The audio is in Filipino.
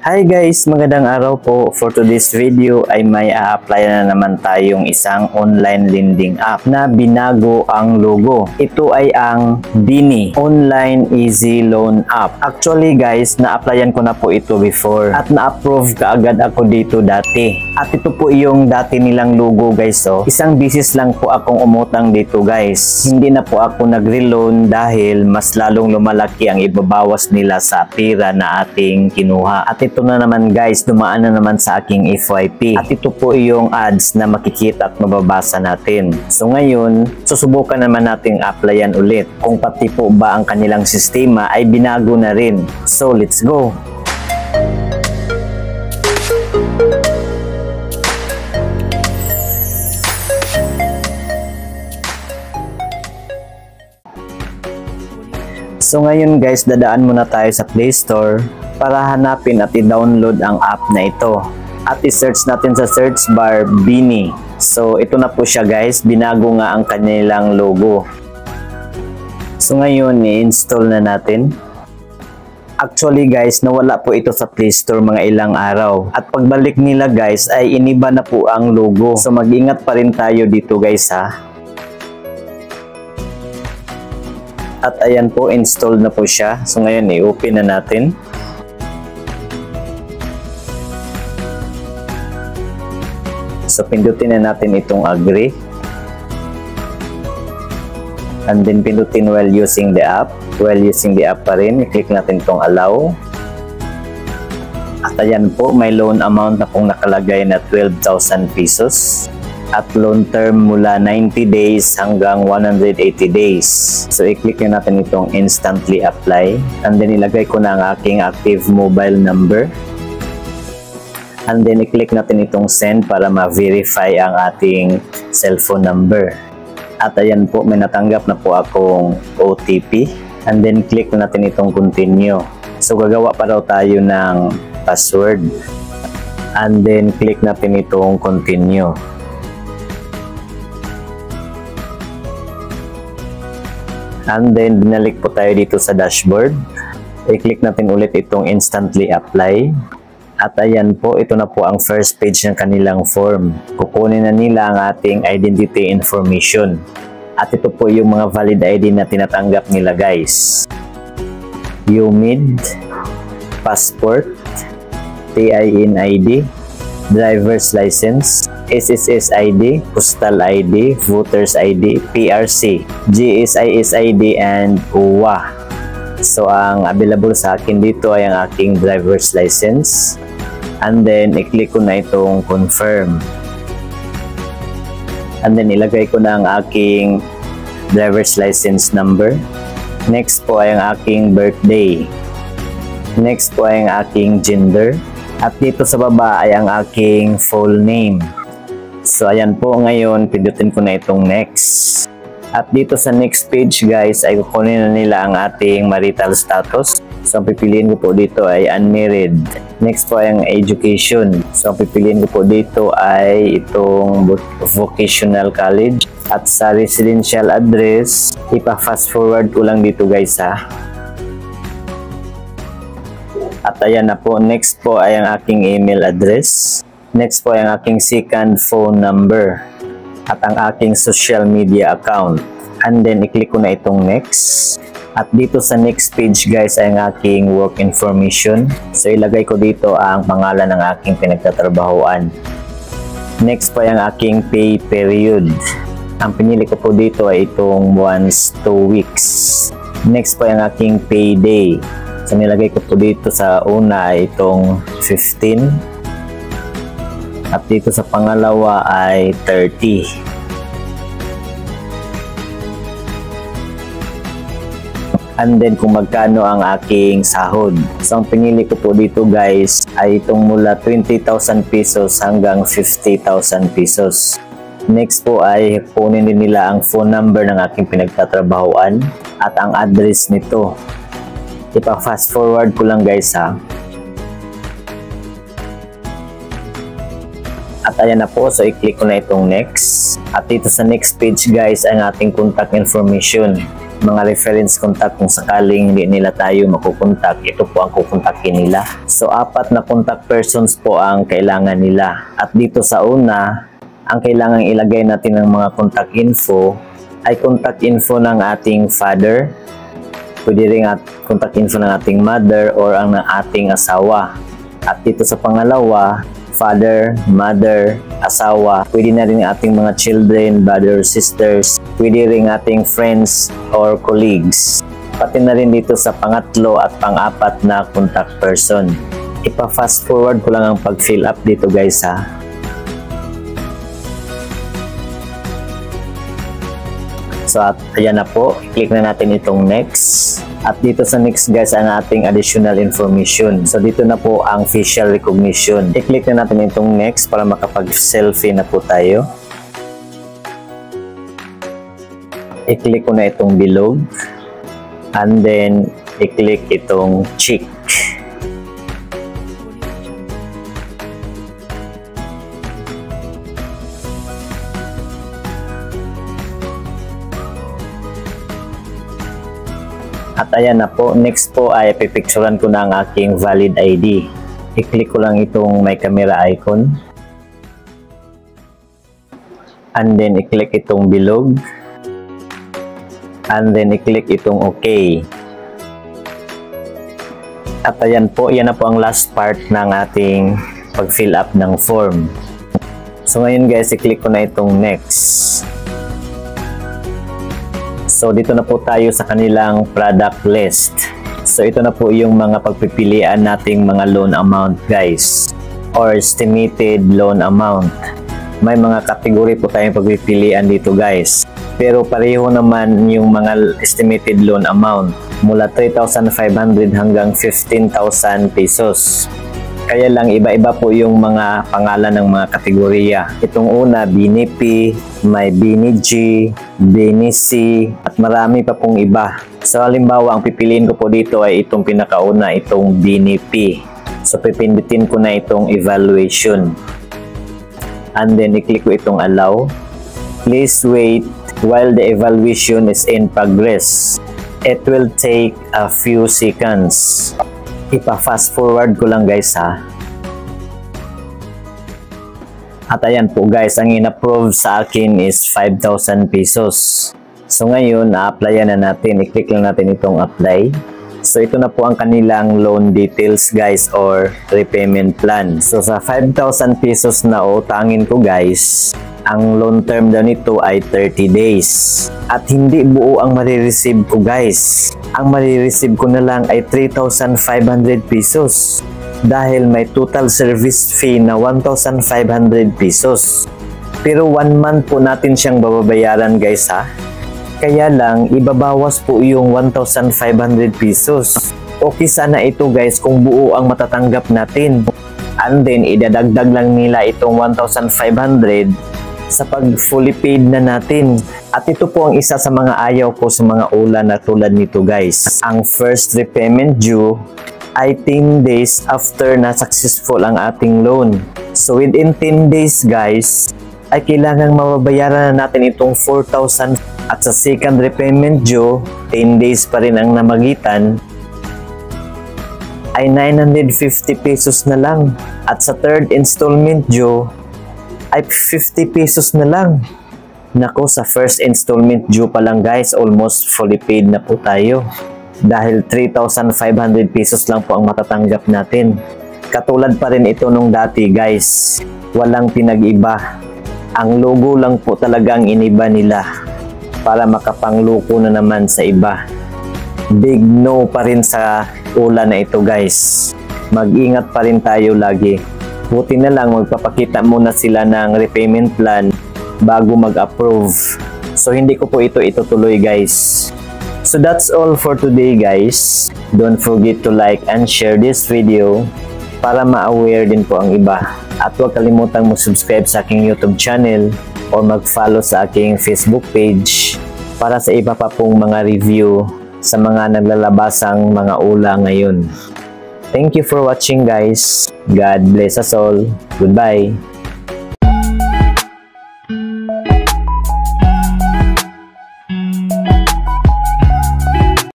Hi guys, magandang araw po. For today's video ay may a-apply na naman tayong isang online lending app na binago ang logo. Ito ay ang Bini Online Easy Loan App. Actually guys, na-applyan ko na po ito before at na-approve kaagad ako dito dati. At ito po yung dati nilang logo guys. So, isang bisis lang po akong umutang dito guys. Hindi na po ako nagre-loan dahil mas lalong lumalaki ang ibabawas nila sa pera na ating kinuha. At ito na naman guys, dumaan na naman sa aking FYP. At ito po yung ads na makikita at mababasa natin. So ngayon, susubukan naman nating applyan ulit kung pati po ba ang kanilang sistema ay binago na rin. So let's go! So ngayon guys, dadaan muna tayo sa Play Store para hanapin at i-download ang app na ito. At i-search natin sa search bar Bini. So ito na po siya guys, binago nga ang kanilang logo. So ngayon, i-install na natin. Actually guys, nawala po ito sa Play Store mga ilang araw. At pagbalik nila guys, ay iniba na po ang logo. So mag-ingat pa rin tayo dito guys ha. At ayan po, installed na po siya. So ngayon, i-open na natin. So pindutin na natin itong agree. And then pindutin while using the app. While using the app pa rin, i-click natin itong allow. At ayan po, may loan amount na pong nakalagay na 12,000 pesos. At loan term mula 90 days hanggang 180 days. So i-click na natin itong instantly apply. And then ilagay ko na ang aking active mobile number. And then i-click natin itong send para ma-verify ang ating cellphone number. At ayan po, may natanggap na po akong OTP. And then click natin itong continue. So gagawa pa daw tayo ng password. And then click natin itong continue. And then binalik po tayo dito sa dashboard. I-click natin ulit itong instantly apply. At ayan po, ito na po ang first page ng kanilang form. Kukunin na nila ang ating identity information. At ito po yung mga valid ID na tinatanggap nila guys. UMID, passport, TIN ID, driver's license, SSS ID, postal ID, voters ID, PRC, GSIS ID, and UWA. So ang available sa akin dito ay ang aking driver's license. And then i-click ko na itong confirm. And then ilagay ko na ang aking driver's license number. Next po ay ang aking birthday. Next po ay ang aking gender. At dito sa baba ay ang aking full name. So ayan po, ngayon pindutin ko na itong next. At dito sa next page guys ay kukunin na nila ang ating marital status. So ang pipiliin ko po dito ay unmarried. Next po ay ang education. So ang pipiliin ko po dito ay itong vocational college. At sa residential address, ipa-fast forward ko lang dito guys ha. At ayan na po, next po ay ang aking email address. Next po ay ang aking second phone number. At ang aking social media account. And then i-click ko na itong next. At dito sa next page guys ay ang aking work information. So ilagay ko dito ang pangalan ng aking pinagtatrabahoan. Next po ay ang aking pay period. Ang pinili ko po dito ay itong once 2 weeks. Next po ay ang aking payday. So nilagay ko po dito sa una ay itong 15. At dito sa pangalawa ay 30. And then kung magkano ang aking sahod. So ang pinili ko po dito guys ay itong mula 20,000 pesos hanggang 50,000 pesos. Next po ay kunin din nila ang phone number ng aking pinagtatrabahoan at ang address nito. Ipa-fast forward ko lang guys ha. At ayan na po, so i-click ko na itong next. At dito sa next page guys, ang ating contact information. mga reference contact kung sakaling hindi nila tayo makukontak, ito po ang kukontakin nila. So 4 na contact persons po ang kailangan nila. At dito sa una, ang kailangan ilagay natin ng mga contact info ay contact info ng ating father, pwede rin at contact info ng ating mother or ang ng ating asawa. At dito sa pangalawa, father, mother, asawa, pwede na rin ating mga children, brothers, sisters, pwede rin ating friends or colleagues. Pati na rin dito sa pangatlo at pang-4 na contact person. Ipa-fast forward ko lang ang pag-fill up dito guys ha. So at ayan na po, click na natin itong next. At dito sa next guys ang ating additional information. So dito na po ang facial recognition. I-click na natin itong next para makapag-selfie na po tayo. I-click ko na itong bilog. And then i-click itong cheek. At ayan na po, next po ay pipicturean ko na ang aking valid ID. I-click ko lang itong may camera icon. And then i-click itong bilog. And then i-click itong OK. At ayan po, yan na po ang last part ng ating pag-fill up ng form. So ngayon guys, i-click ko na itong next. So dito na po tayo sa kanilang product list. So ito na po yung mga pagpipilian nating mga loan amount guys, or estimated loan amount. May mga kategory po tayong pagpipilian dito guys, pero pareho naman yung mga estimated loan amount mula 3,500 hanggang 15,000 pesos. Kaya lang iba-iba po yung mga pangalan ng mga kategorya. Itong una, BNP, may BNG, BNC, at marami pa pong iba. So halimbawa, ang pipiliin ko po dito ay itong pinakauna, itong BNP. So pipindutin ko na itong evaluation. And then i-click ko itong allow. Please wait while the evaluation is in progress. It will take a few seconds. Ipa-fast forward ko lang guys ha. At ayan po guys, ang in-approve sa akin is 5,000 pesos. So ngayon, na-applyan na natin. I-click lang natin itong apply. So ito na po ang kanilang loan details guys, or repayment plan. So sa 5,000 pesos na utangin ko guys, ang loan term daw nito ay 30 days. At hindi buo ang marireceive ko guys. Ang marireceive ko na lang ay 3,500 pesos. Dahil may total service fee na 1,500 pesos. Pero 1 month po natin siyang babayaran guys ha. Kaya lang, ibabawas po yung 1,500 pesos. Okay sana ito guys kung buo ang matatanggap natin. And then, idadagdag lang nila itong 1,500 sa pag fully paid na natin. At ito po ang isa sa mga ayaw ko sa mga ulan na tulad nito guys. Ang first repayment due ay 10 days after na successful ang ating loan. So within 10 days guys, ay kailangang mababayaran na natin itong 4,000. At sa second repayment due, 10 days pa rin ang namagitan, ay 950 pesos na lang. At sa third installment due, ay 50 pesos na lang. Nako, sa first installment due pa lang guys, almost fully paid na po tayo. Dahil 3,500 pesos lang po ang matatanggap natin. Katulad pa rin ito nung dati guys. Walang pinag-iba. Ang logo lang po talaga ang iniba nila para makapangluko na naman sa iba. Big no pa rin sa ulan na ito guys. Mag-ingat pa rin tayo lagi. Buti na lang magpapakita muna sila ng repayment plan bago mag-approve. So hindi ko po ito itutuloy guys. So that's all for today guys. Don't forget to like and share this video para ma-aware din po ang iba. At huwag kalimutang mag-subscribe sa aking YouTube channel o mag-follow sa aking Facebook page para sa iba pa pong mga review sa mga naglalabasang mga ula ngayon. Thank you for watching guys. God bless us all. Goodbye.